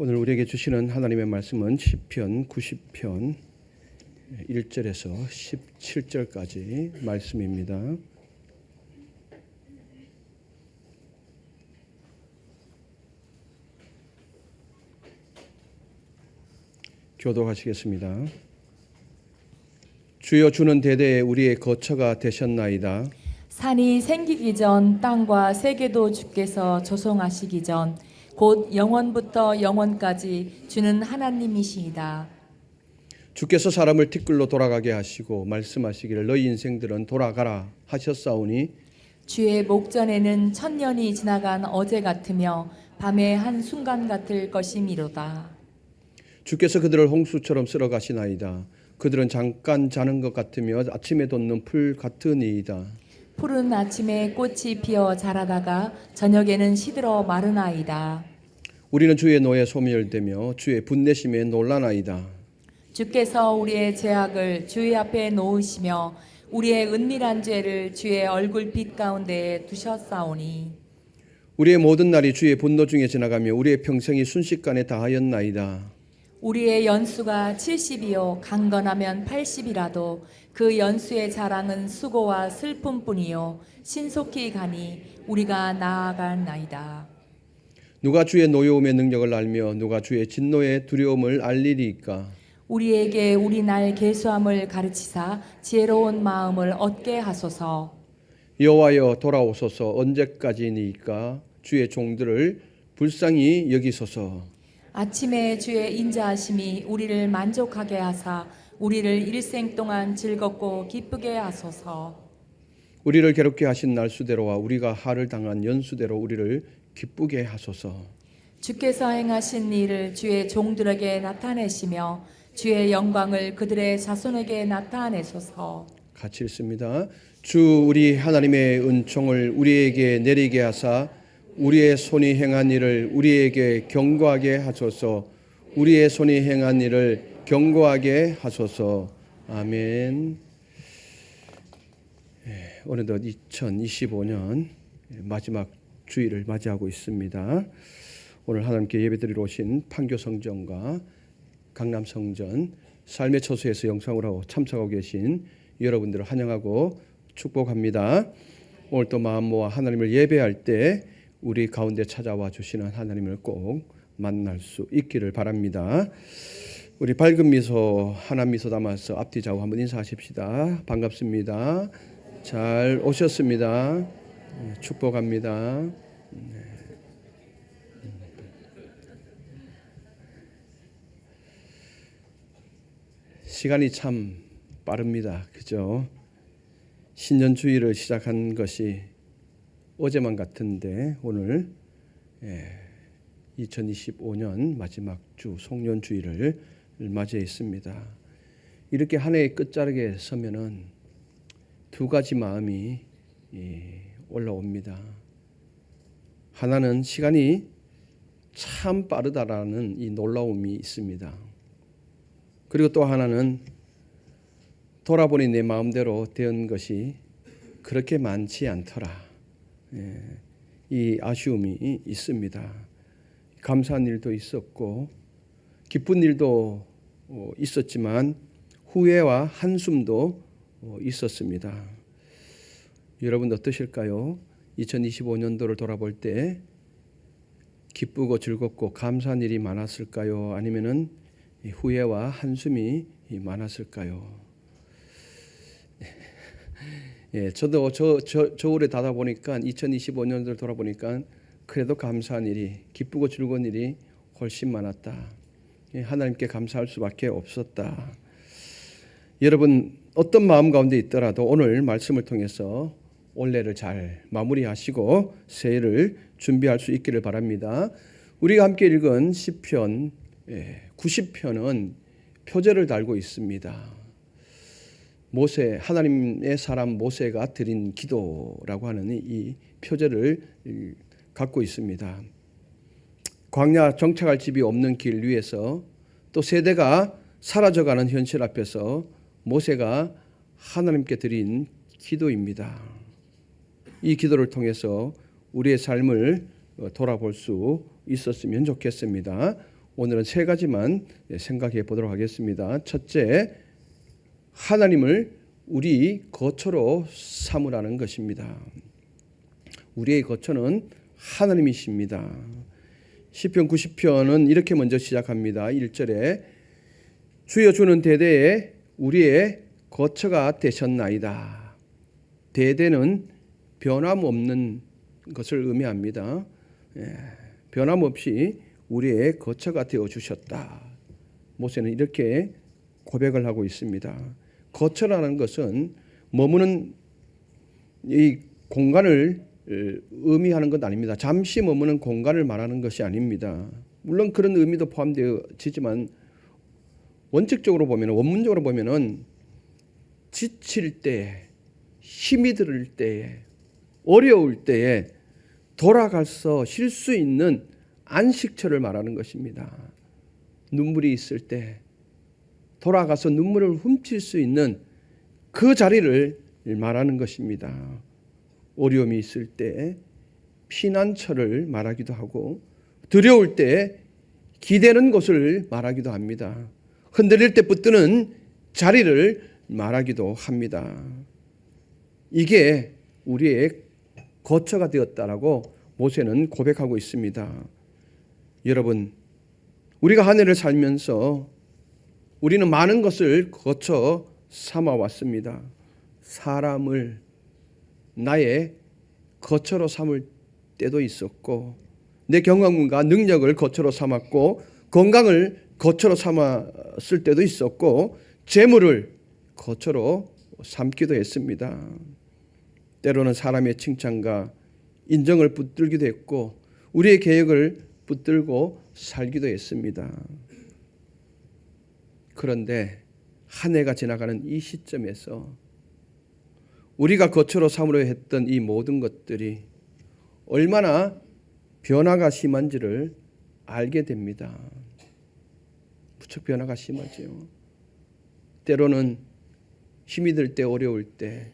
오늘 우리에게 주시는 하나님의 말씀은 시편 90편 1절에서 17절까지 말씀입니다. 교독하시겠습니다. 주여, 주는 대대에 우리의 거처가 되셨나이다. 산이 생기기 전 땅과 세계도 주께서 조성하시기 전 곧 영원부터 영원까지 주는 하나님이시이다. 주께서 사람을 티끌로 돌아가게 하시고 말씀하시기를 너희 인생들은 돌아가라 하셨사오니 주의 목전에는 천년이 지나간 어제 같으며 밤의 한 순간 같을 것이미로다. 주께서 그들을 홍수처럼 쓸어 가시나이다. 그들은 잠깐 자는 것 같으며 아침에 돋는 풀 같으니이다. 푸른 아침에 꽃이 피어 자라다가 저녁에는 시들어 마르나이다. 우리는 주의 노에 소멸되며 주의 분내심에 놀라나이다. 주께서 우리의 죄악을 주의 앞에 놓으시며 우리의 은밀한 죄를 주의 얼굴빛 가운데에 두셨사오니 우리의 모든 날이 주의 분노 중에 지나가며 우리의 평생이 순식간에 다하였나이다. 우리의 연수가 70이요 강건하면 80이라도 그 연수의 자랑은 수고와 슬픔뿐이요 신속히 가니 우리가 나아갈나이다. 누가 주의 노여움의 능력을 알며 누가 주의 진노의 두려움을 알리리이까. 우리에게 우리 날 계수함을 가르치사 지혜로운 마음을 얻게 하소서. 여호와여, 돌아오소서. 언제까지니까 주의 종들을 불쌍히 여기소서. 아침에 주의 인자하심이 우리를 만족하게 하사 우리를 일생 동안 즐겁고 기쁘게 하소서. 우리를 괴롭게 하신 날수대로와 우리가 하를 당한 연수대로 우리를 기쁘게 하소서. 주께서 행하신 일을 주의 종들에게 나타내시며 주의 영광을 그들의 자손에게 나타내소서. 같이 읽습니다. 주 우리 하나님의 은총을 우리에게 내리게 하사 우리의 손이 행한 일을 우리에게 경고하게 하소서. 우리의 손이 행한 일을 경고하게 하소서. 아멘. 오늘도 2025년 마지막 주일을 맞이하고 있습니다. 오늘 하나님께 예배드리러 오신 판교성전과 강남성전 삶의 처소에서 영상으로 참석하고 계신 여러분들을 환영하고 축복합니다. 오늘 또 마음 모아 하나님을 예배할 때 우리 가운데 찾아와 주시는 하나님을 꼭 만날 수 있기를 바랍니다. 우리 밝은 미소, 하나 미소 담아서 앞뒤 좌우 한번 인사하십시다. 반갑습니다. 잘 오셨습니다. 축복합니다. 시간이 참 빠릅니다. 그죠? 신년 주일을 시작한 것이 어제만 같은데 오늘 2025년 마지막 주 송년 주일을 맞이했습니다. 이렇게 한 해의 끝자락에 서면은 두 가지 마음이 올라옵니다. 하나는 시간이 참 빠르다라는 이 놀라움이 있습니다. 그리고 또 하나는 돌아보니 내 마음대로 된 것이 그렇게 많지 않더라. 이 아쉬움이 있습니다. 감사한 일도 있었고 기쁜 일도 있었지만 후회와 한숨도 있었습니다. 여러분 어떠실까요? 2025년도를 돌아볼 때 기쁘고 즐겁고 감사한 일이 많았을까요? 아니면은 후회와 한숨이 많았을까요? 저도 저 올해 다다 보니까 2025년도를 돌아보니까 그래도 감사한 일이, 기쁘고 즐거운 일이 훨씬 많았다. 하나님께 감사할 수밖에 없었다. 여러분 어떤 마음 가운데 있더라도 오늘 말씀을 통해서 올해를 잘 마무리하시고 새해를 준비할 수 있기를 바랍니다. 우리가 함께 읽은 시편 90편은 표제를 달고 있습니다. 모세, 하나님의 사람 모세가 드린 기도라고 하는 이 표제를 갖고 있습니다. 광야 정착할 집이 없는 길 위에서 또 세대가 사라져가는 현실 앞에서 모세가 하나님께 드린 기도입니다. 이 기도를 통해서 우리의 삶을 돌아볼 수 있었으면 좋겠습니다. 오늘은 세 가지만 생각해 보도록 하겠습니다. 첫째, 하나님을 우리 거처로 삼으라는 것입니다. 우리의 거처는 하나님이십니다. 시편 90편은 이렇게 먼저 시작합니다. 1절에 주여 주는 대대에 우리의 거처가 되셨나이다. 대대는 변함없는 것을 의미합니다. 변함없이 우리의 거처가 되어 주셨다. 모세는 이렇게 고백을 하고 있습니다. 거처라는 것은 머무는 이 공간을 의미하는 것 아닙니다. 잠시 머무는 공간을 말하는 것이 아닙니다. 물론 그런 의미도 포함되어지지만 원칙적으로 보면, 원문적으로 보면은 지칠 때, 힘이 들 때에, 어려울 때에 돌아가서 쉴 수 있는 안식처를 말하는 것입니다. 눈물이 있을 때 돌아가서 눈물을 훔칠 수 있는 그 자리를 말하는 것입니다. 어려움이 있을 때 피난처를 말하기도 하고, 두려울 때 기대는 곳을 말하기도 합니다. 흔들릴 때 붙드는 자리를 말하기도 합니다. 이게 우리의 거처가 되었다라고 모세는 고백하고 있습니다. 여러분, 우리가 한 해를 살면서 우리는 많은 것을 거쳐 삼아 왔습니다. 사람을 나의 거처로 삼을 때도 있었고, 내 경험과 능력을 거처로 삼았고, 건강을 거처로 삼았을 때도 있었고, 재물을 거처로 삼기도 했습니다. 때로는 사람의 칭찬과 인정을 붙들기도 했고, 우리의 계획을 붙들고 살기도 했습니다. 그런데 한 해가 지나가는 이 시점에서 우리가 거처로 삼으려 했던 이 모든 것들이 얼마나 변화가 심한지를 알게 됩니다. 무척 변화가 심하죠. 때로는 힘이 들 때, 어려울 때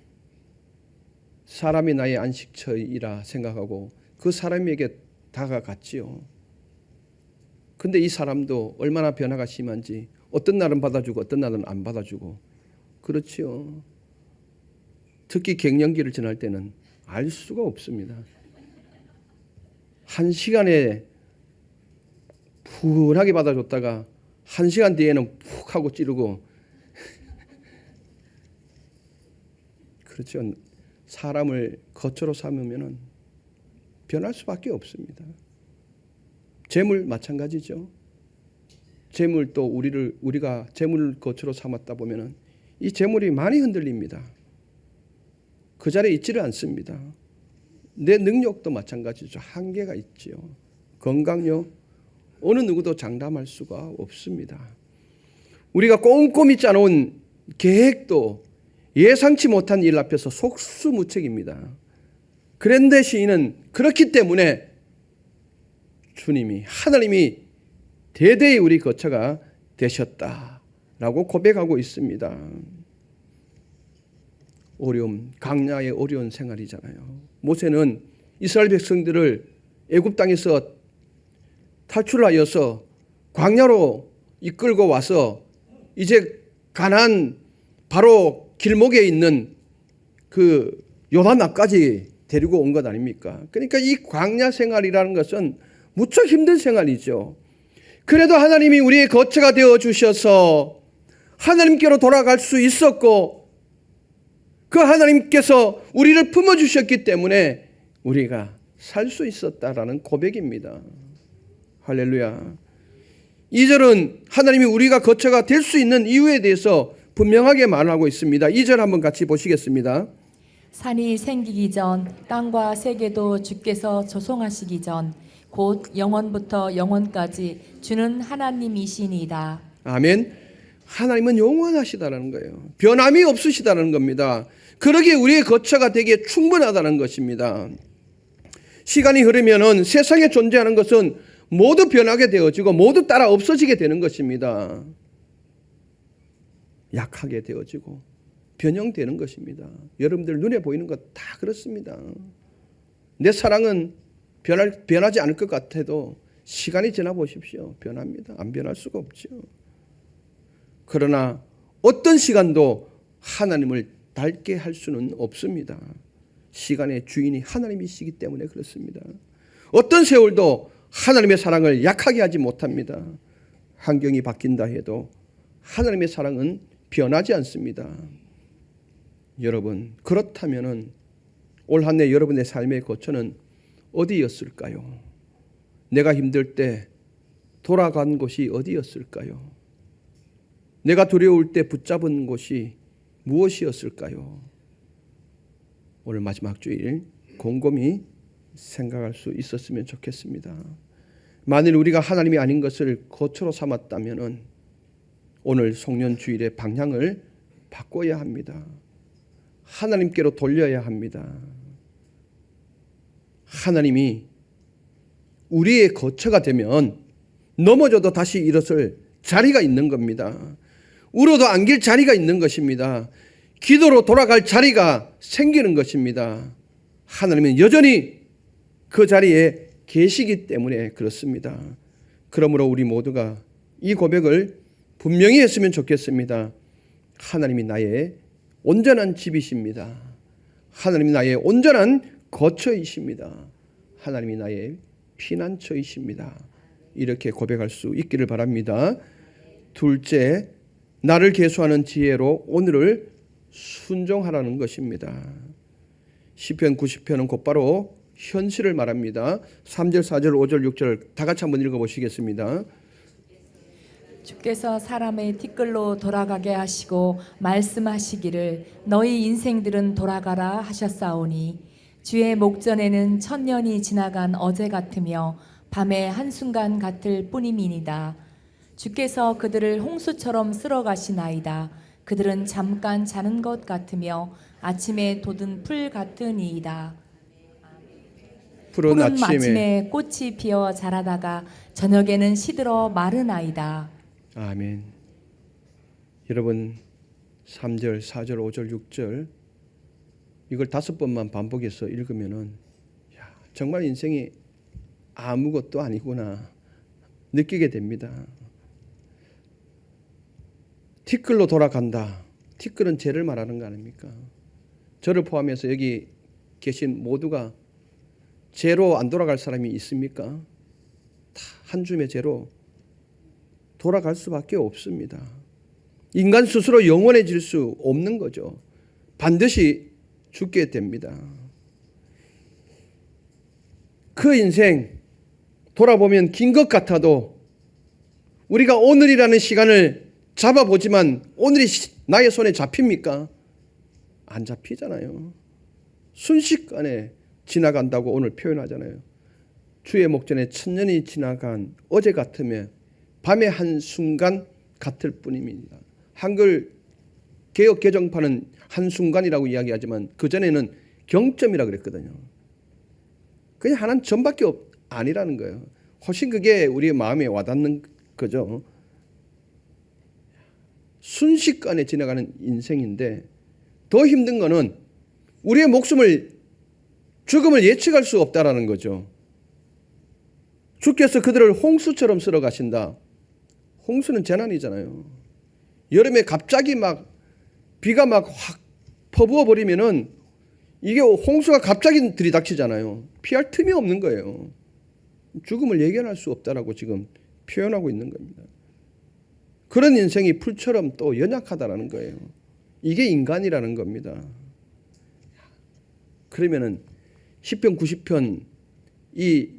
사람이 나의 안식처이라 생각하고 그 사람에게 다가갔지요. 근데 이 사람도 얼마나 변화가 심한지, 어떤 날은 받아주고 어떤 날은 안 받아주고 그렇지요. 특히 갱년기를 지날 때는 알 수가 없습니다. 한 시간에 푸근하게 받아줬다가 한 시간 뒤에는 푹 하고 찌르고 그렇죠. 사람을 거처로 삼으면 변할 수밖에 없습니다. 재물 마찬가지죠. 재물도 우리가 재물을 거처로 삼았다 보면은 이 재물이 많이 흔들립니다. 그 자리에 있지를 않습니다. 내 능력도 마찬가지죠. 한계가 있지요. 건강요, 어느 누구도 장담할 수가 없습니다. 우리가 꼼꼼히 짜놓은 계획도 예상치 못한 일 앞에서 속수무책입니다. 그런데 시인은 그렇기 때문에 주님이, 하나님이 대대의 우리 거처가 되셨다라고 고백하고 있습니다. 어려움, 광야의 어려운 생활이잖아요. 모세는 이스라엘 백성들을 애굽 땅에서 탈출하여서 광야로 이끌고 와서 이제 가나안 바로 길목에 있는 그 요단강까지 데리고 온 것 아닙니까? 그러니까 이 광야 생활이라는 것은 무척 힘든 생활이죠. 그래도 하나님이 우리의 거처가 되어 주셔서 하나님께로 돌아갈 수 있었고, 그 하나님께서 우리를 품어주셨기 때문에 우리가 살 수 있었다라는 고백입니다. 할렐루야. 2절은 하나님이 우리가 거처가 될 수 있는 이유에 대해서 분명하게 말하고 있습니다. 2절 한번 같이 보시겠습니다. 산이 생기기 전 땅과 세계도 주께서 조성하시기 전 곧 영원부터 영원까지 주는 하나님이시니이다. 아멘. 하나님은 영원하시다는 거예요. 변함이 없으시다는 겁니다. 그러기에 우리의 거처가 되기에 충분하다는 것입니다. 시간이 흐르면은 세상에 존재하는 것은 모두 변하게 되어지고 모두 따라 없어지게 되는 것입니다. 약하게 되어지고 변형되는 것입니다. 여러분들 눈에 보이는 것 다 그렇습니다. 내 사랑은 변하지 않을 것 같아도 시간이 지나 보십시오. 변합니다. 안 변할 수가 없죠. 그러나 어떤 시간도 하나님을 닮게 할 수는 없습니다. 시간의 주인이 하나님이시기 때문에 그렇습니다. 어떤 세월도 하나님의 사랑을 약하게 하지 못합니다. 환경이 바뀐다 해도 하나님의 사랑은 변하지 않습니다. 여러분, 그렇다면 올 한 해 여러분의 삶의 거처는 어디였을까요? 내가 힘들 때 돌아간 곳이 어디였을까요? 내가 두려울 때 붙잡은 곳이 무엇이었을까요? 오늘 마지막 주일 곰곰이 생각할 수 있었으면 좋겠습니다. 만일 우리가 하나님이 아닌 것을 거처로 삼았다면 오늘 송년 주일의 방향을 바꿔야 합니다. 하나님께로 돌려야 합니다. 하나님이 우리의 거처가 되면 넘어져도 다시 일어설 자리가 있는 겁니다. 울어도 안길 자리가 있는 것입니다. 기도로 돌아갈 자리가 생기는 것입니다. 하나님은 여전히 그 자리에 계시기 때문에 그렇습니다. 그러므로 우리 모두가 이 고백을 분명히 했으면 좋겠습니다. 하나님이 나의 온전한 집이십니다. 하나님이 나의 온전한 거처이십니다. 하나님이 나의 피난처이십니다. 이렇게 고백할 수 있기를 바랍니다. 둘째, 나를 계수하는 지혜로 오늘을 순종하라는 것입니다. 시편 90편은 곧바로 현실을 말합니다. 3절, 4절, 5절, 6절 다 같이 한번 읽어보시겠습니다. 주께서 사람의 티끌로 돌아가게 하시고 말씀하시기를 너희 인생들은 돌아가라 하셨사오니 주의 목전에는 천년이 지나간 어제 같으며 밤의 한순간 같을 뿐임이니이다. 주께서 그들을 홍수처럼 쓸어가시나이다. 그들은 잠깐 자는 것 같으며 아침에 돋은 풀 같으니이다. 푸른 아침에 꽃이 피어 자라다가 저녁에는 시들어 마르나이다. 아멘. 여러분 3절, 4절, 5절, 6절 이걸 5번만 반복해서 읽으면은 정말 인생이 아무것도 아니구나 느끼게 됩니다. 티끌로 돌아간다. 티끌은 죄를 말하는 거 아닙니까? 저를 포함해서 여기 계신 모두가 죄로 안 돌아갈 사람이 있습니까? 다 한 줌의 죄로 돌아갈 수밖에 없습니다. 인간 스스로 영원해질 수 없는 거죠. 반드시 죽게 됩니다. 그 인생 돌아보면 긴 것 같아도 우리가 오늘이라는 시간을 잡아보지만 오늘이 나의 손에 잡힙니까? 안 잡히잖아요. 순식간에 지나간다고 오늘 표현하잖아요. 주의 목전에 천년이 지나간 어제 같으며 밤의 한순간 같을 뿐입니다. 한글 개역 개정판은 한순간이라고 이야기하지만 그전에는 경점이라고 그랬거든요. 그냥 하나는 점밖에 아니라는 거예요. 훨씬 그게 우리의 마음에 와닿는 거죠. 순식간에 지나가는 인생인데 더 힘든 거는 우리의 죽음을 예측할 수 없다라는 거죠. 주께서 그들을 홍수처럼 쓸어 가신다. 홍수는 재난이잖아요. 여름에 갑자기 막 비가 막 확 퍼부어 버리면은 이게 홍수가 갑자기 들이닥치잖아요. 피할 틈이 없는 거예요. 죽음을 예견할 수 없다라고 지금 표현하고 있는 겁니다. 그런 인생이 풀처럼 또 연약하다라는 거예요. 이게 인간이라는 겁니다. 그러면은 시편 90편 이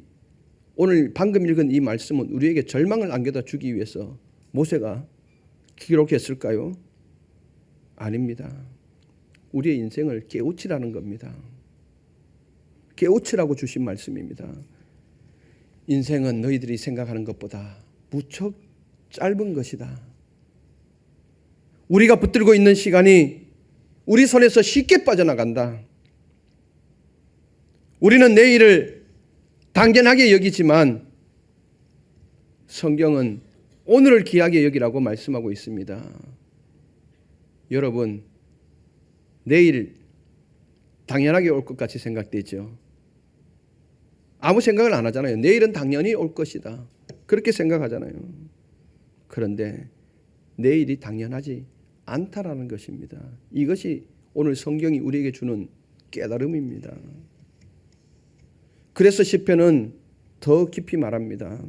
오늘 방금 읽은 이 말씀은 우리에게 절망을 안겨다 주기 위해서 모세가 기록했을까요? 아닙니다. 우리의 인생을 깨우치라는 겁니다. 깨우치라고 주신 말씀입니다. 인생은 너희들이 생각하는 것보다 무척 짧은 것이다. 우리가 붙들고 있는 시간이 우리 손에서 쉽게 빠져나간다. 우리는 내일을 당연하게 여기지만 성경은 오늘을 귀하게 여기라고 말씀하고 있습니다. 여러분, 내일 당연하게 올 것 같이 생각되죠. 아무 생각을 안 하잖아요. 내일은 당연히 올 것이다. 그렇게 생각하잖아요. 그런데 내일이 당연하지 않다라는 것입니다. 이것이 오늘 성경이 우리에게 주는 깨달음입니다. 그래서 시편은 더 깊이 말합니다.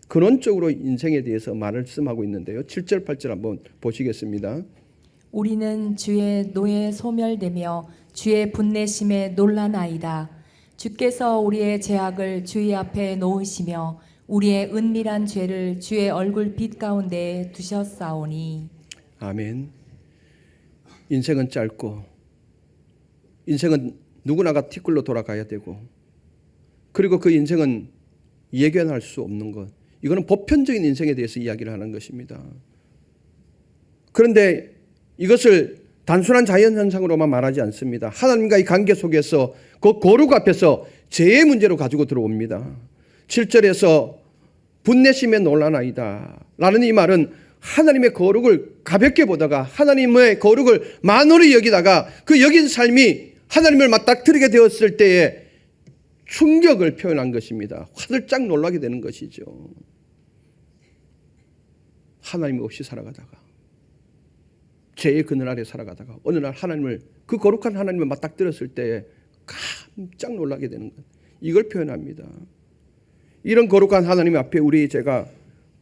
근원적으로 인생에 대해서 말씀하고 있는데요. 7절 8절 한번 보시겠습니다. 우리는 주의 노에 소멸되며 주의 분내심에 놀라나이다. 주께서 우리의 죄악을 주의 앞에 놓으시며 우리의 은밀한 죄를 주의 얼굴 빛 가운데 두셨사오니. 아멘. 인생은 짧고 인생은 누구나가 티끌로 돌아가야 되고 그리고 그 인생은 예견할 수 없는 것. 이거는 보편적인 인생에 대해서 이야기를 하는 것입니다. 그런데 이것을 단순한 자연현상으로만 말하지 않습니다. 하나님과의 관계 속에서 그 거룩 앞에서 죄의 문제로 가지고 들어옵니다. 7절에서 분내심에 놀라나이다 라는 이 말은 하나님의 거룩을 가볍게 보다가 하나님의 거룩을 만홀히 여기다가 그 여긴 삶이 하나님을 맞닥뜨리게 되었을 때에 충격을 표현한 것입니다. 화들짝 놀라게 되는 것이죠. 하나님 없이 살아가다가 죄의 그늘 아래 살아가다가 어느 날 하나님을 그 거룩한 하나님을 맞닥뜨렸을 때에 깜짝 놀라게 되는 것. 이걸 표현합니다. 이런 거룩한 하나님 앞에 우리의 죄가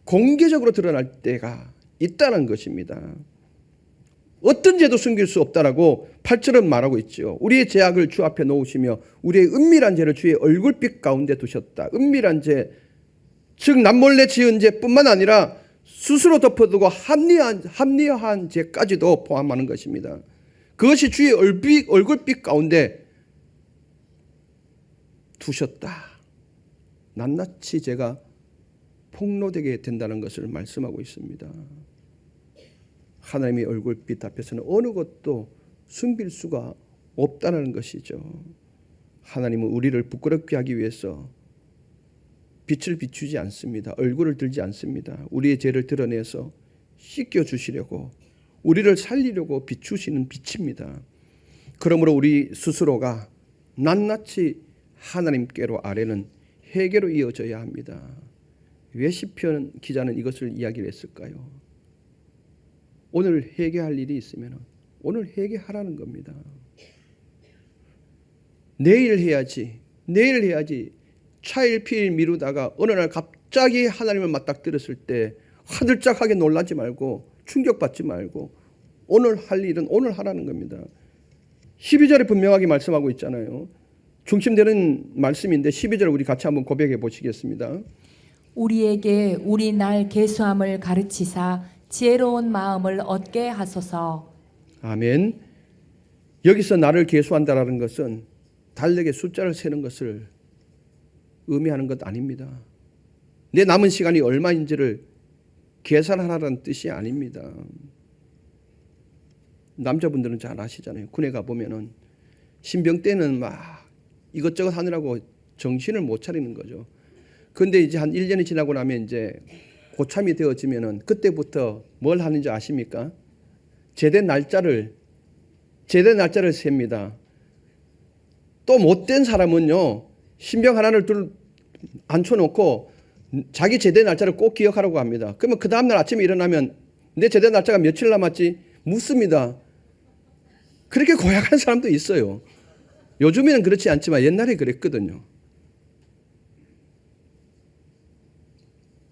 공개적으로 드러날 때가 있다는 것입니다. 어떤 죄도 숨길 수 없다라고 8절은 말하고 있죠. 우리의 죄악을 주 앞에 놓으시며 우리의 은밀한 죄를 주의 얼굴빛 가운데 두셨다. 은밀한 죄, 즉 남몰래 지은 죄뿐만 아니라 스스로 덮어두고 합리화한 죄까지도 포함하는 것입니다. 그것이 주의 얼굴빛 가운데 두셨다. 낱낱이 죄가 폭로되게 된다는 것을 말씀하고 있습니다. 하나님의 얼굴빛 앞에서는 어느 것도 숨길 수가 없다는 것이죠. 하나님은 우리를 부끄럽게 하기 위해서 빛을 비추지 않습니다. 얼굴을 들지 않습니다. 우리의 죄를 드러내서 씻겨주시려고 우리를 살리려고 비추시는 빛입니다. 그러므로 우리 스스로가 낱낱이 하나님께로 아래는 회개로 이어져야 합니다. 왜 시편 기자는 이것을 이야기를 했을까요? 오늘 회개할 일이 있으면 오늘 회개하라는 겁니다. 내일 해야지 차일피일 미루다가 어느 날 갑자기 하나님을 맞닥뜨렸을 때 화들짝하게 놀라지 말고 충격받지 말고 오늘 할 일은 오늘 하라는 겁니다. 12절에 분명하게 말씀하고 있잖아요. 중심되는 말씀인데 12절 우리 같이 한번 고백해 보시겠습니다. 우리에게 우리 날 계수함을 가르치사 지혜로운 마음을 얻게 하소서. 아멘. 여기서 나를 계수한다라는 것은 달력에 숫자를 세는 것을 의미하는 것 아닙니다. 내 남은 시간이 얼마인지를 계산하라는 뜻이 아닙니다. 남자분들은 잘 아시잖아요. 군에 가보면은 신병 때는 막 이것저것 하느라고 정신을 못 차리는 거죠. 근데 이제 한 1년이 지나고 나면 이제 고참이 되어지면은 그때부터 뭘 하는지 아십니까? 제대 날짜를 셉니다. 또 못된 사람은요, 신병 하나를 앉혀놓고 자기 제대 날짜를 꼭 기억하라고 합니다. 그러면 그 다음날 아침에 일어나면 내 제대 날짜가 며칠 남았지? 묻습니다. 그렇게 고약한 사람도 있어요. 요즘에는 그렇지 않지만 옛날에 그랬거든요.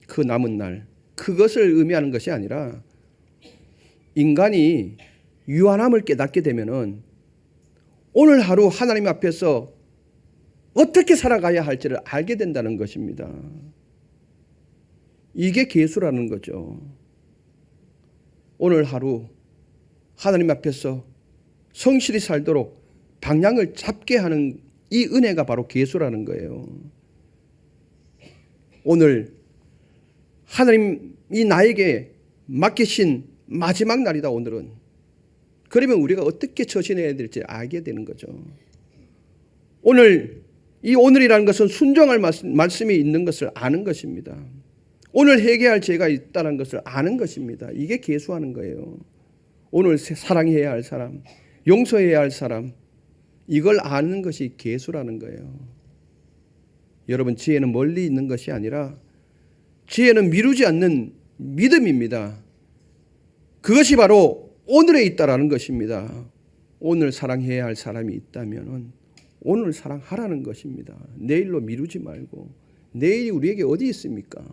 그 남은 날, 그것을 의미하는 것이 아니라 인간이 유한함을 깨닫게 되면은 오늘 하루 하나님 앞에서 어떻게 살아가야 할지를 알게 된다는 것입니다. 이게 계수라는 거죠. 오늘 하루 하나님 앞에서 성실히 살도록 방향을 잡게 하는 이 은혜가 바로 계수라는 거예요. 오늘 하나님이 나에게 맡기신 마지막 날이다. 오늘은. 그러면 우리가 어떻게 처신해야 될지 알게 되는 거죠. 오늘이라는 것은 순종할 말씀이 있는 것을 아는 것입니다. 오늘 회개할 죄가 있다는 것을 아는 것입니다. 이게 계수하는 거예요. 오늘 사랑해야 할 사람, 용서해야 할 사람, 이걸 아는 것이 계수라는 거예요. 여러분, 지혜는 멀리 있는 것이 아니라 지혜는 미루지 않는 믿음입니다. 그것이 바로 오늘에 있다라는 것입니다. 오늘 사랑해야 할 사람이 있다면 오늘 사랑하라는 것입니다. 내일로 미루지 말고. 내일이 우리에게 어디 있습니까?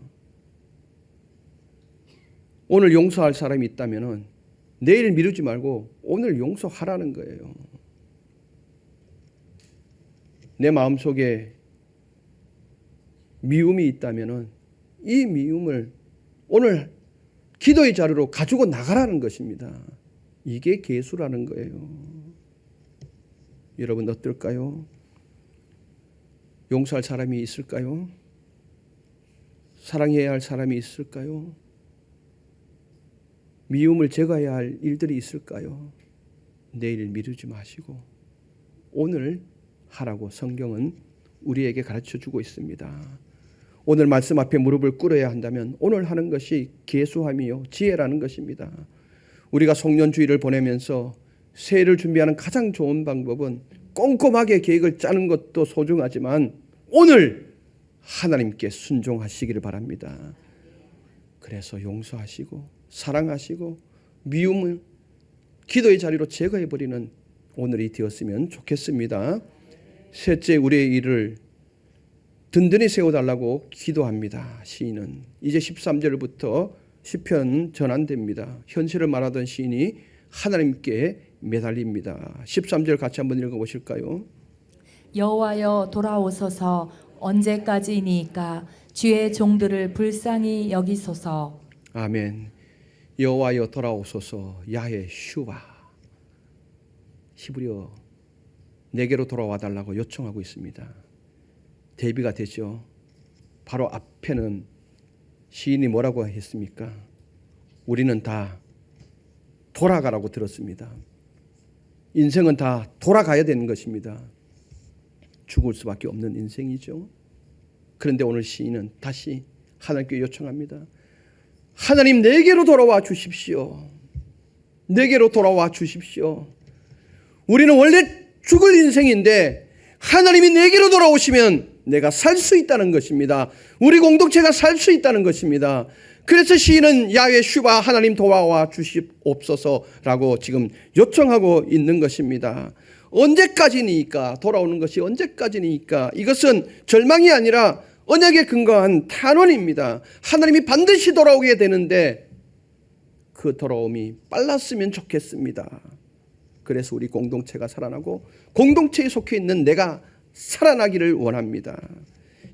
오늘 용서할 사람이 있다면 내일 미루지 말고 오늘 용서하라는 거예요. 내 마음속에 미움이 있다면 이 미움을 오늘 기도의 자리로 가지고 나가라는 것입니다. 이게 계수라는 거예요. 여러분 어떨까요? 용서할 사람이 있을까요? 사랑해야 할 사람이 있을까요? 미움을 제거해야 할 일들이 있을까요? 내일 미루지 마시고 오늘 하라고 성경은 우리에게 가르쳐주고 있습니다. 오늘 말씀 앞에 무릎을 꿇어야 한다면 오늘 하는 것이 계수함이요 지혜라는 것입니다. 우리가 송년주의를 보내면서 새해를 준비하는 가장 좋은 방법은 꼼꼼하게 계획을 짜는 것도 소중하지만 오늘 하나님께 순종하시기를 바랍니다. 그래서 용서하시고 사랑하시고 미움을 기도의 자리로 제거해버리는 오늘이 되었으면 좋겠습니다. 셋째, 우리의 일을 든든히 세워달라고 기도합니다. 시인은 이제 13절부터 시편 전환됩니다. 현실을 말하던 시인이 하나님께 매달립니다. 13절 같이 한번 읽어보실까요? 여호와여 돌아오소서. 언제까지이니까 주의 종들을 불쌍히 여기소서. 아멘. 여호와여 돌아오소서. 야훼 슈바. 히브리어 내게로 돌아와 달라고 요청하고 있습니다. 대비가 되죠. 바로 앞에는 시인이 뭐라고 했습니까? 우리는 다 돌아가라고 들었습니다. 인생은 다 돌아가야 되는 것입니다. 죽을 수밖에 없는 인생이죠. 그런데 오늘 시인은 다시 하나님께 요청합니다. 하나님, 내게로 돌아와 주십시오. 내게로 돌아와 주십시오. 우리는 원래 죽을 인생인데 하나님이 내게로 돌아오시면 내가 살 수 있다는 것입니다. 우리 공동체가 살 수 있다는 것입니다. 그래서 시인은 야훼 슈바, 하나님 돌아와 주시옵소서라고 지금 요청하고 있는 것입니다. 언제까지니까, 돌아오는 것이 언제까지니까, 이것은 절망이 아니라 언약에 근거한 탄원입니다. 하나님이 반드시 돌아오게 되는데 그 돌아옴이 빨랐으면 좋겠습니다. 그래서 우리 공동체가 살아나고 공동체에 속해 있는 내가 살아나기를 원합니다.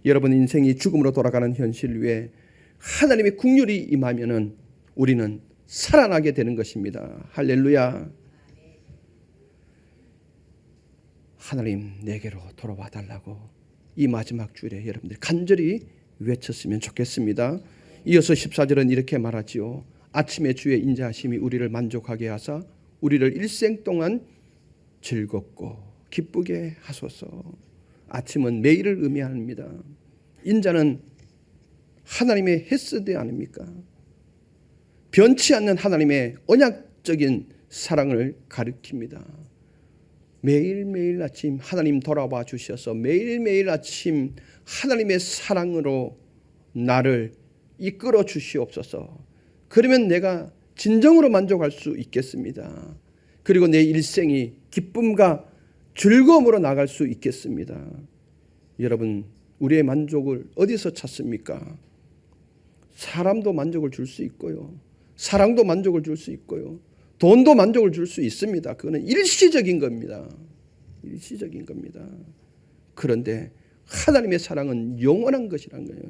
여러분, 인생이 죽음으로 돌아가는 현실 위에 하나님의 긍휼이 임하면은 우리는 살아나게 되는 것입니다. 할렐루야. 하나님, 내게로 돌아와 달라고 이 마지막 주일에 여러분들 간절히 외쳤으면 좋겠습니다. 이어서 14절은 이렇게 말하지요. 아침에 주의 인자하심이 우리를 만족하게 하사 우리를 일생 동안 즐겁고 기쁘게 하소서. 아침은 매일을 의미합니다. 인자는 하나님의 헤스드 아닙니까? 변치 않는 하나님의 언약적인 사랑을 가리킵니다. 매일매일 아침 하나님 돌아와 주셔서 매일매일 아침 하나님의 사랑으로 나를 이끌어 주시옵소서. 그러면 내가 진정으로 만족할 수 있겠습니다. 그리고 내 일생이 기쁨과 즐거움으로 나갈 수 있겠습니다. 여러분, 우리의 만족을 어디서 찾습니까? 사람도 만족을 줄 수 있고요. 사랑도 만족을 줄 수 있고요. 돈도 만족을 줄 수 있습니다. 그거는 일시적인 겁니다. 일시적인 겁니다. 그런데 하나님의 사랑은 영원한 것이라는 거예요.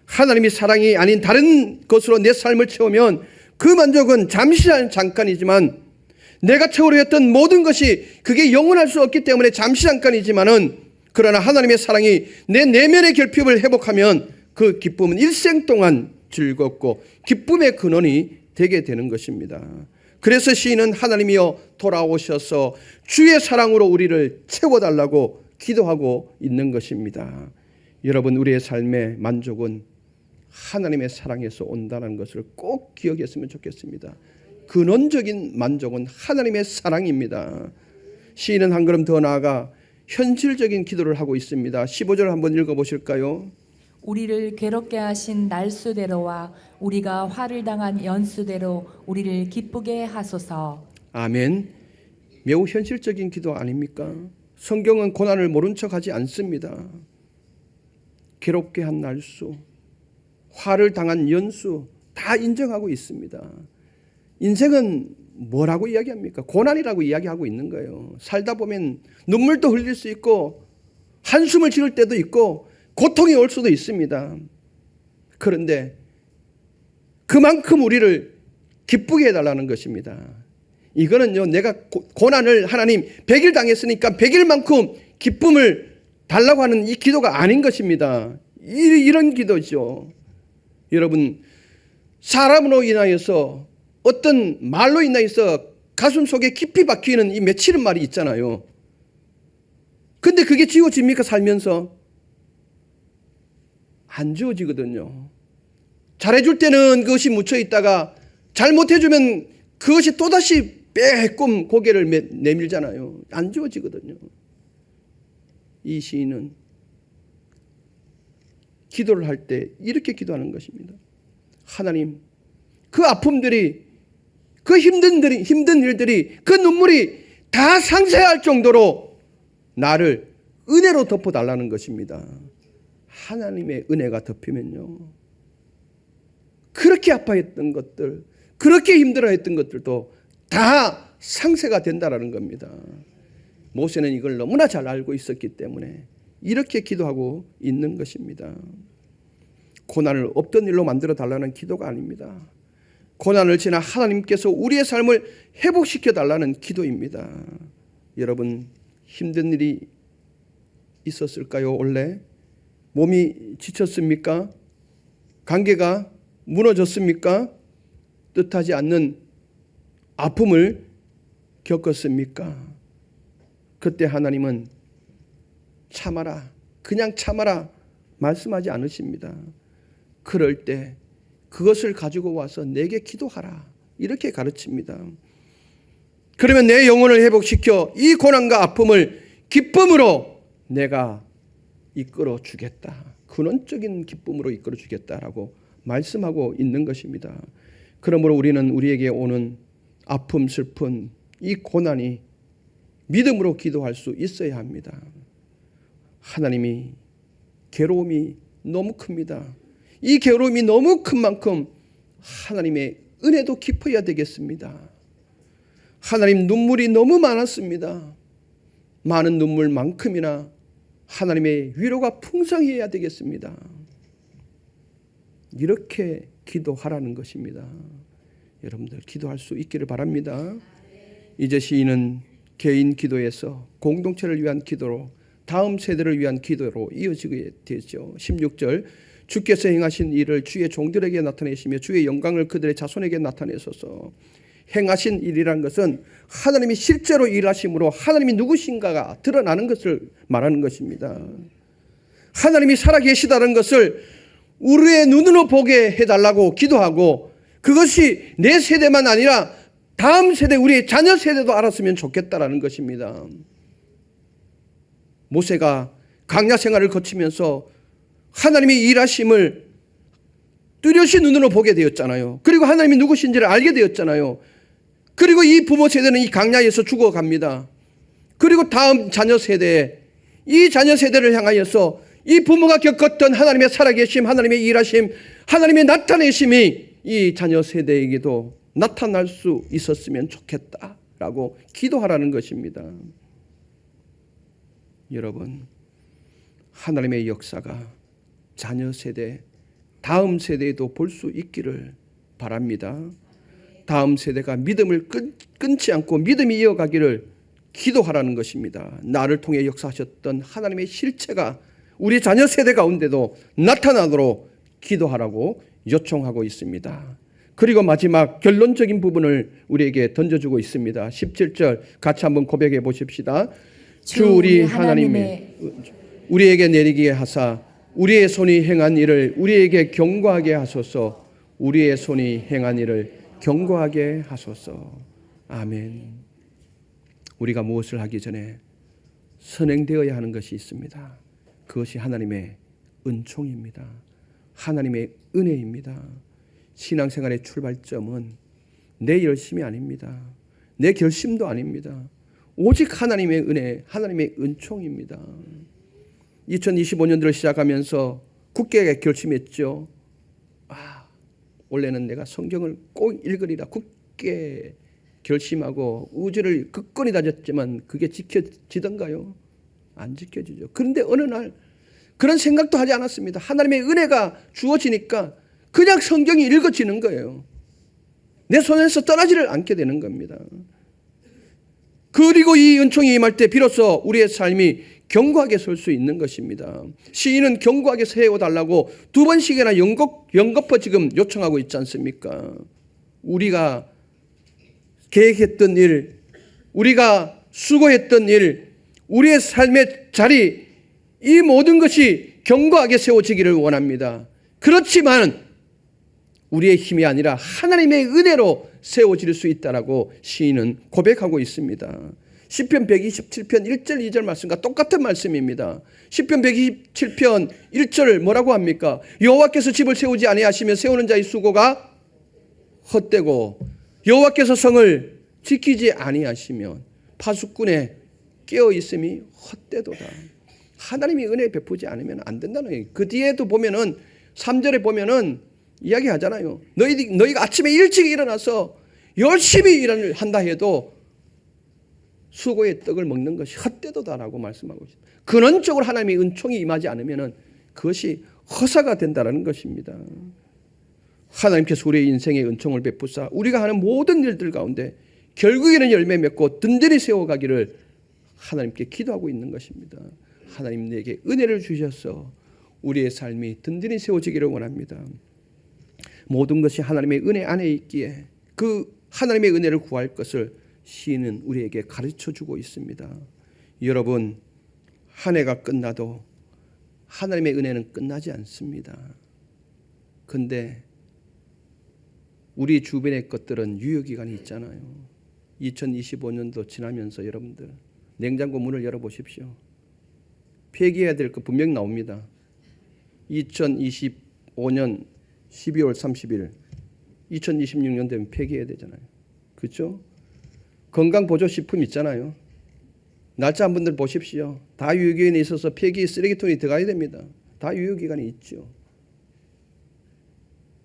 하나님의 사랑이 아닌 다른 것으로 내 삶을 채우면 그 만족은 잠깐이지만 내가 채우려 했던 모든 것이 그게 영원할 수 없기 때문에 잠깐이지만은 그러나 하나님의 사랑이 내 내면의 결핍을 회복하면 그 기쁨은 일생 동안 즐겁고 기쁨의 근원이 되게 되는 것입니다. 그래서 시인은 하나님이여 돌아오셔서 주의 사랑으로 우리를 채워달라고 기도하고 있는 것입니다. 여러분, 우리의 삶의 만족은 하나님의 사랑에서 온다는 것을 꼭 기억했으면 좋겠습니다. 근원적인 만족은 하나님의 사랑입니다. 시인은 한 걸음 더 나아가 현실적인 기도를 하고 있습니다. 15절 한번 읽어보실까요? 우리를 괴롭게 하신 날수대로와 우리가 화를 당한 연수대로 우리를 기쁘게 하소서. 아멘. 매우 현실적인 기도 아닙니까? 성경은 고난을 모른 척하지 않습니다. 괴롭게 한 날수, 화를 당한 연수 다 인정하고 있습니다. 인생은 뭐라고 이야기합니까? 고난이라고 이야기하고 있는 거예요. 살다 보면 눈물도 흘릴 수 있고 한숨을 지를 때도 있고 고통이 올 수도 있습니다. 그런데 그만큼 우리를 기쁘게 해달라는 것입니다. 이거는요, 내가 고난을 하나님 100일 당했으니까 100일만큼 기쁨을 달라고 하는 이 기도가 아닌 것입니다. 이런 기도죠. 여러분, 사람으로 인하여서 어떤 말로 인하여서 가슴 속에 깊이 박히는 이 맺히는 말이 있잖아요. 근데 그게 지워집니까? 살면서? 안 지워지거든요. 잘해줄 때는 그것이 묻혀 있다가 잘못해주면 그것이 또다시 빼꼼 고개를 내밀잖아요. 안 지워지거든요. 이 시인은 기도를 할 때 이렇게 기도하는 것입니다. 하나님, 그 아픔들이, 그 힘든 일들이, 그 눈물이 다 상쇄할 정도로 나를 은혜로 덮어달라는 것입니다. 하나님의 은혜가 덮이면요, 그렇게 아파했던 것들, 그렇게 힘들어했던 것들도 다 상쇄가 된다라는 겁니다. 모세는 이걸 너무나 잘 알고 있었기 때문에 이렇게 기도하고 있는 것입니다. 고난을 없던 일로 만들어 달라는 기도가 아닙니다. 고난을 지나 하나님께서 우리의 삶을 회복시켜 달라는 기도입니다. 여러분, 힘든 일이 있었을까요? 원래 몸이 지쳤습니까? 관계가 무너졌습니까? 뜻하지 않는 아픔을 겪었습니까? 그때 하나님은 참아라, 그냥 참아라 말씀하지 않으십니다. 그럴 때 그것을 가지고 와서 내게 기도하라 이렇게 가르칩니다. 그러면 내 영혼을 회복시켜 이 고난과 아픔을 기쁨으로 내가 이끌어 주겠다, 근원적인 기쁨으로 이끌어 주겠다라고 말씀하고 있는 것입니다. 그러므로 우리는 우리에게 오는 아픔, 슬픈 이 고난이 믿음으로 기도할 수 있어야 합니다. 하나님이 괴로움이 너무 큽니다. 이 괴로움이 너무 큰 만큼 하나님의 은혜도 깊어야 되겠습니다. 하나님, 눈물이 너무 많았습니다. 많은 눈물만큼이나 하나님의 위로가 풍성해야 되겠습니다. 이렇게 기도하라는 것입니다. 여러분들 기도할 수 있기를 바랍니다. 이제 시인은 개인 기도에서 공동체를 위한 기도로, 다음 세대를 위한 기도로 이어지게 되죠. 16절, 주께서 행하신 일을 주의 종들에게 나타내시며 주의 영광을 그들의 자손에게 나타내소서. 행하신 일이란 것은 하나님이 실제로 일하심으로 하나님이 누구신가가 드러나는 것을 말하는 것입니다. 하나님이 살아계시다는 것을 우리의 눈으로 보게 해달라고 기도하고, 그것이 내 세대만 아니라 다음 세대, 우리의 자녀 세대도 알았으면 좋겠다라는 것입니다. 모세가 광야 생활을 거치면서 하나님의 일하심을 뚜렷이 눈으로 보게 되었잖아요. 그리고 하나님이 누구신지를 알게 되었잖아요. 그리고 이 부모 세대는 이 광야에서 죽어갑니다. 그리고 다음 자녀 세대, 이 자녀 세대를 향하여서 이 부모가 겪었던 하나님의 살아계심, 하나님의 일하심, 하나님의 나타내심이 이 자녀 세대에게도 나타날 수 있었으면 좋겠다라고 기도하라는 것입니다. 여러분, 하나님의 역사가 자녀 세대, 다음 세대에도 볼 수 있기를 바랍니다. 다음 세대가 믿음을 끊지 않고 믿음이 이어가기를 기도하라는 것입니다. 나를 통해 역사하셨던 하나님의 실체가 우리 자녀 세대 가운데도 나타나도록 기도하라고 요청하고 있습니다. 그리고 마지막 결론적인 부분을 우리에게 던져주고 있습니다. 17절 같이 한번 고백해 보십시다. 주 우리 하나님의 우리에게 내리기에 하사 우리의 손이 행한 일을 우리에게 경고하게 하소서. 우리의 손이 행한 일을 경고하게 하소서. 아멘. 우리가 무엇을 하기 전에 선행되어야 하는 것이 있습니다. 그것이 하나님의 은총입니다. 하나님의 은혜입니다. 신앙생활의 출발점은 내 열심이 아닙니다. 내 결심도 아닙니다. 오직 하나님의 은혜, 하나님의 은총입니다. 2025년도를 시작하면서 굳게 결심했죠. 원래는 내가 성경을 꼭 읽으리라 굳게 결심하고 의지를 굳건히 다졌지만 그게 지켜지던가요? 안 지켜지죠. 그런데 어느 날 그런 생각도 하지 않았습니다. 하나님의 은혜가 주어지니까 그냥 성경이 읽어지는 거예요. 내 손에서 떠나지를 않게 되는 겁니다. 그리고 이 은총이 임할 때 비로소 우리의 삶이 견고하게 설 수 있는 것입니다. 시인은 견고하게 세워달라고 2번씩이나 연거푸 지금 요청하고 있지 않습니까? 우리가 계획했던 일, 우리가 수고했던 일, 우리의 삶의 자리, 이 모든 것이 견고하게 세워지기를 원합니다. 그렇지만 우리의 힘이 아니라 하나님의 은혜로 세워질 수 있다라고 시인은 고백하고 있습니다. 시편 127편 1절 2절 말씀과 똑같은 말씀입니다. 시편 127편 1절 뭐라고 합니까? 여호와께서 집을 세우지 아니하시며 세우는 자의 수고가 헛되고 여호와께서 성을 지키지 아니하시면 파수꾼의 깨어 있음이 헛되도다. 하나님이 은혜 베푸지 않으면 안 된다는 거예요. 그 뒤에도 보면은 3절에 보면은 이야기하잖아요. 너희가 아침에 일찍 일어나서 열심히 일을 한다 해도 수고의 떡을 먹는 것이 헛되도다라고 말씀하고 있습니다. 근원적으로 하나님의 은총이 임하지 않으면 그것이 허사가 된다는 것입니다. 하나님께서 우리의 인생의 은총을 베푸사 우리가 하는 모든 일들 가운데 결국에는 열매 맺고 든든히 세워가기를 하나님께 기도하고 있는 것입니다. 하나님 내게 은혜를 주셔서 우리의 삶이 든든히 세워지기를 원합니다. 모든 것이 하나님의 은혜 안에 있기에 그 하나님의 은혜를 구할 것을 시인은 우리에게 가르쳐주고 있습니다. 여러분, 한 해가 끝나도 하나님의 은혜는 끝나지 않습니다. 그런데 우리 주변의 것들은 유효기간이 있잖아요. 2025년도 지나면서 여러분들 냉장고 문을 열어보십시오. 폐기해야 될 거 분명 나옵니다. 2025년 12월 30일 2026년 되면 폐기해야 되잖아요. 그렇죠? 건강보조식품 있잖아요. 날짜 한 분들 보십시오. 다 유효기간이 있어서 폐기 쓰레기통에 들어가야 됩니다. 다 유효기간이 있죠.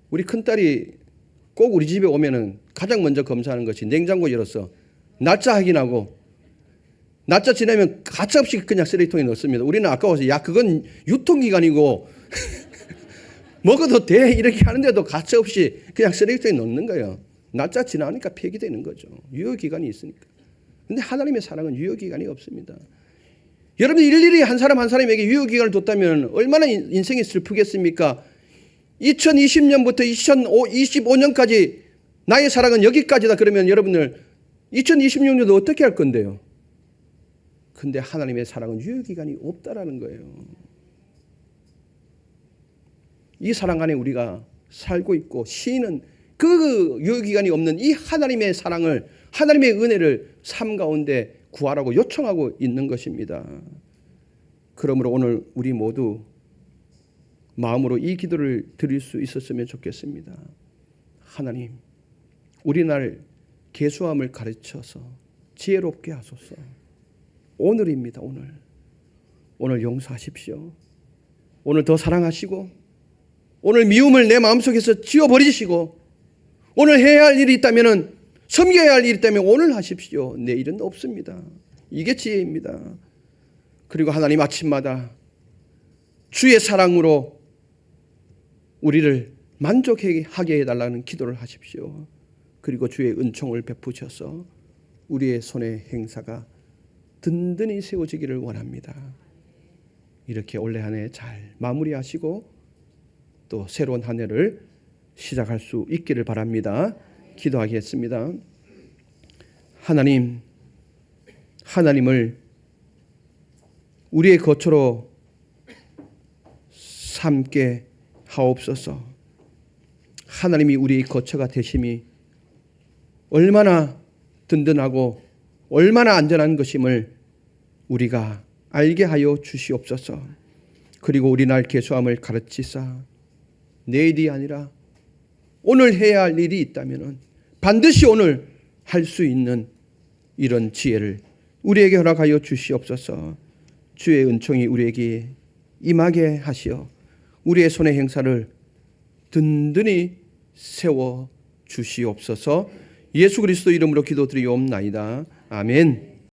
우리 큰딸이 꼭 우리 집에 오면은 가장 먼저 검사하는 것이 냉장고 열어서 날짜 확인하고 날짜 지나면 가차없이 그냥 쓰레기통에 넣습니다. 우리는 아까워서 야 그건 유통기간이고 먹어도 돼 이렇게 하는데도 가차없이 그냥 쓰레기통에 넣는 거예요. 날짜 지나니까 폐기되는 거죠. 유효기간이 있으니까. 그런데 하나님의 사랑은 유효기간이 없습니다. 여러분이 일일이 한 사람 한 사람에게 유효기간을 뒀다면 얼마나 인생이 슬프겠습니까? 2020년부터 2025년까지 나의 사랑은 여기까지다 그러면 여러분들 2026년도 어떻게 할 건데요? 근데 하나님의 사랑은 유효기간이 없다라는 거예요. 이 사랑 안에 우리가 살고 있고 시인은 그 유효기간이 없는 이 하나님의 사랑을 하나님의 은혜를 삶 가운데 구하라고 요청하고 있는 것입니다. 그러므로 오늘 우리 모두 마음으로 이 기도를 드릴 수 있었으면 좋겠습니다. 하나님, 우리 날 계수함을 가르쳐서 지혜롭게 하소서. 오늘입니다. 오늘 용서하십시오. 오늘 더 사랑하시고 오늘 미움을 내 마음속에서 지워버리시고 오늘 해야 할 일이 있다면 섬겨야 할 일이 있다면 오늘 하십시오. 내일은 없습니다. 이게 지혜입니다. 그리고 하나님 아침마다 주의 사랑으로 우리를 만족하게 해달라는 기도를 하십시오. 그리고 주의 은총을 베푸셔서 우리의 손의 행사가 든든히 세워지기를 원합니다. 이렇게 올해 한 해 잘 마무리하시고 또 새로운 한 해를 시작할 수 있기를 바랍니다. 기도하겠습니다. 하나님을 우리의 거처로 삼게 하옵소서. 하나님이 우리의 거처가 되심이 얼마나 든든하고 얼마나 안전한 것임을 우리가 알게 하여 주시옵소서. 그리고 우리 날 계수함을 가르치사 내일이 아니라 오늘 해야 할 일이 있다면 반드시 오늘 할 수 있는 이런 지혜를 우리에게 허락하여 주시옵소서. 주의 은총이 우리에게 임하게 하시어 우리의 손의 행사를 든든히 세워 주시옵소서. 예수 그리스도 이름으로 기도드리옵나이다. 아멘.